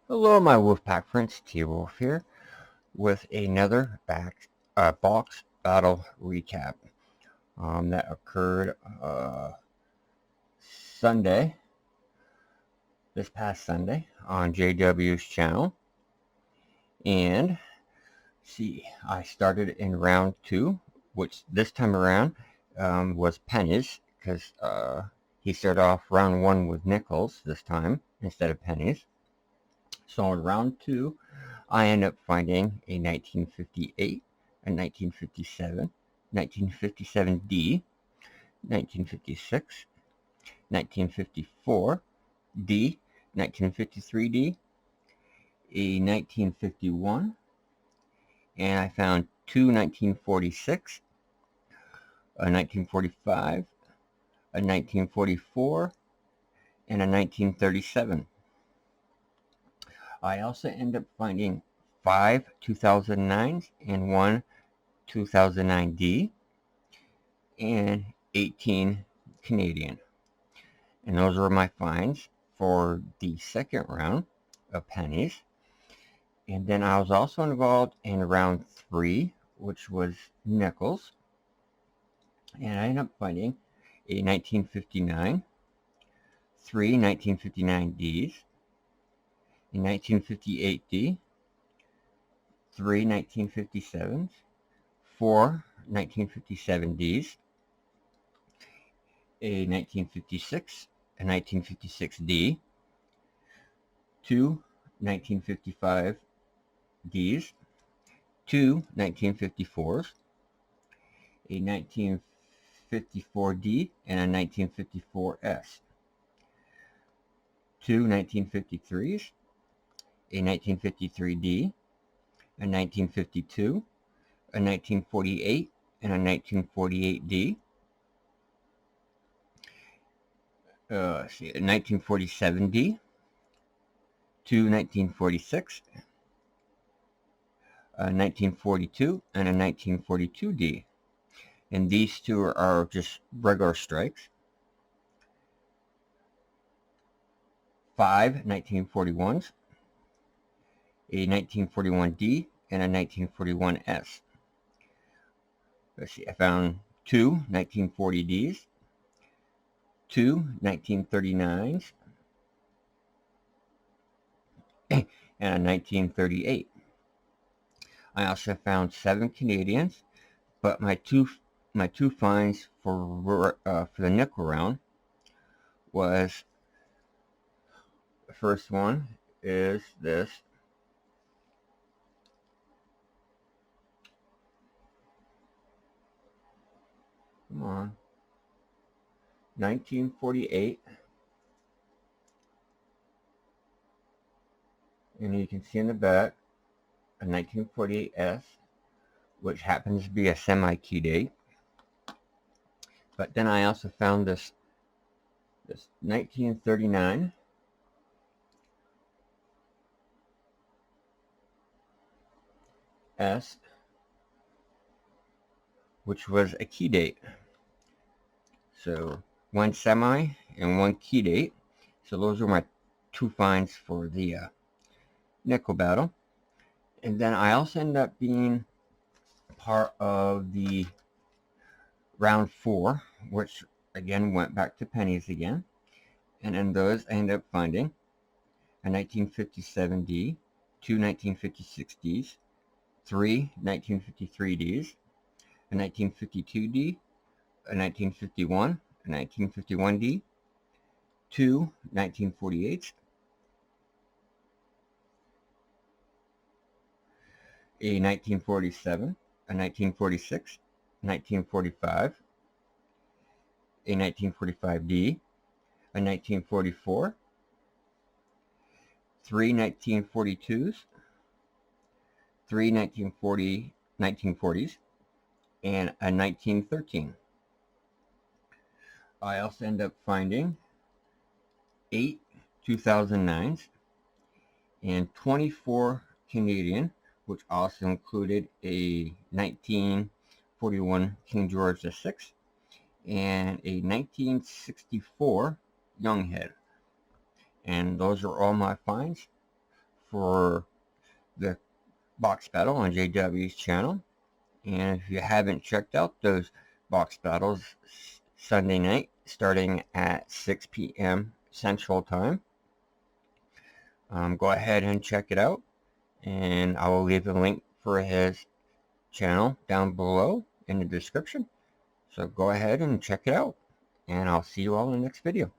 Hello, my Wolfpack friends. T-Wolf here with another box battle recap that occurred Sunday, this past Sunday on JW's channel. And see, I started in round 2, which this time around was pennies because he started off round 1 with nickels this time instead of pennies. So in round 2, I end up finding a 1958, a 1957, 1957D, 1956, 1954, D, 1953D, a 1951, and I found two 1946, a 1945, a 1944, and a 1937. I also end up finding 5 2009s and 1 2009D and 18 Canadian. And those were my finds for the second round of pennies. And then I was also involved in round 3, which was nickels. And I ended up finding a 1959, 3 1959Ds, a 1958D, 3 1957s, 4 1957Ds, a 1956, a 1956D, 2 1955Ds, 2 1954s, a 1954D, and a 1954S, 2 1953s, a 1953D, a 1952, a 1948, and a 1948D. Let's see, a 1947D, 2 1946, a 1942, and a 1942D. And these two are just regular strikes. 5 1941s, a 1941D, and a 1941S. Let's see, I found 2 1940Ds, 2 1939s, and a 1938. I also found 7 Canadians, but my two finds for the nickel round was, the first one is this. Come on. 1948. And you can see in the back a 1948S, which happens to be a semi-key date. But then I also found this 1939 S, which was a key date. So 1 semi and 1 key date. So those are my 2 finds for the nickel battle. And then I also ended up being part of the round 4, which again went back to pennies again. And in those I ended up finding a 1957D, 2 1956Ds, 3 1953Ds, a 1952D, a 1951, a 1951D, 2 1948s, a 1947, a 1946, 1945, a 1945D, a 1944, 3 1942s, 3 1940s, and a 1913. I also end up finding 8 2009s and 24 Canadian, which also included a 1941 King George VI and a 1964 Younghead. And those are all my finds for the box battle on JW's channel. And if you haven't checked out those box battles, Sunday night starting at 6 p.m. Central Time, go ahead and check it out, and I will leave a link for his channel down below in the description. So go ahead and check it out, and I'll see you all in the next video.